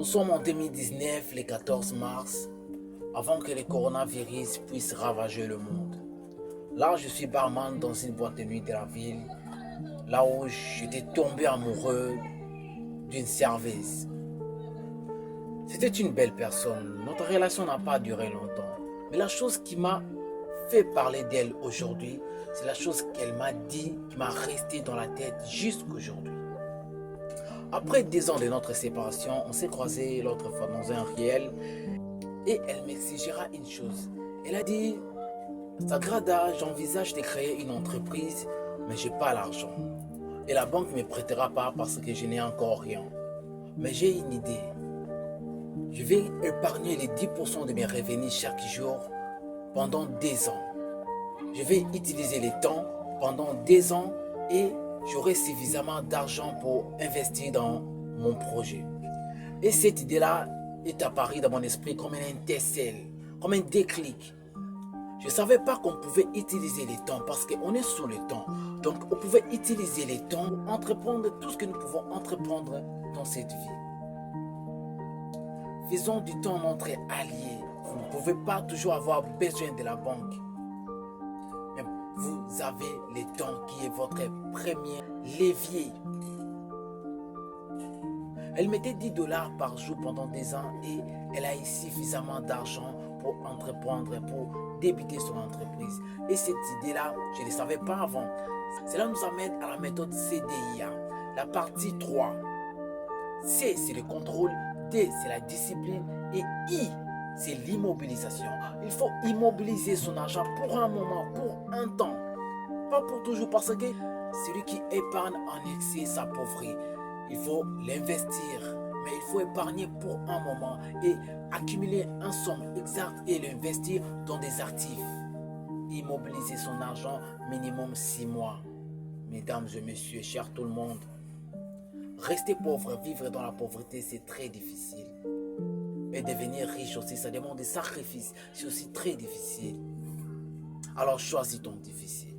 Nous sommes en 2019, le 14 mars, avant que le coronavirus puisse ravager le monde. Là, je suis barman dans une boîte de nuit de la ville, là où j'étais tombé amoureux d'une serveuse. C'était une belle personne. Notre relation n'a pas duré longtemps. Mais la chose qui m'a fait parler d'elle aujourd'hui, c'est la chose qu'elle m'a dit, qui m'a resté dans la tête jusqu'aujourd'hui. Après 10 ans de notre séparation, on s'est croisés l'autre fois dans un réel et elle m'exigera une chose. Elle a dit, Sagrada, j'envisage de créer une entreprise, mais je n'ai pas l'argent. Et la banque ne me prêtera pas parce que je n'ai encore rien. Mais j'ai une idée. Je vais épargner les 10% de mes revenus chaque jour pendant 2 ans. Je vais utiliser les temps pendant 2 ans et j'aurai suffisamment d'argent pour investir dans mon projet. Et cette idée-là est apparue dans mon esprit comme un étincelle, comme un déclic. Je ne savais pas qu'on pouvait utiliser les temps parce qu'on est sous le temps. Donc on pouvait utiliser les temps pour entreprendre tout ce que nous pouvons entreprendre dans cette vie. Faisons du temps notre allié. Vous ne pouvez pas toujours avoir besoin de la banque. Mais vous avez le temps qui est votre premier levier. Elle mettait 10 dollars par jour pendant 2 ans et elle a eu suffisamment d'argent pour entreprendre, pour débuter son entreprise. Et cette idée-là, je ne le savais pas avant. Cela nous amène à la méthode CDIA, la partie 3. C, c'est le contrôle. D, c'est la discipline. Et I, c'est l'immobilisation. Il faut immobiliser son argent pour un moment, pour un temps. Pas pour toujours, parce que celui qui épargne en excès s'appauvrit. Il faut l'investir, mais il faut épargner pour un moment et accumuler une somme exacte et l'investir dans des actifs. Immobiliser son argent minimum 6 mois. Mesdames et messieurs, chers tout le monde, rester pauvre, vivre dans la pauvreté, c'est très difficile. Et devenir riche aussi, ça demande des sacrifices, c'est aussi très difficile. Alors choisis ton difficile.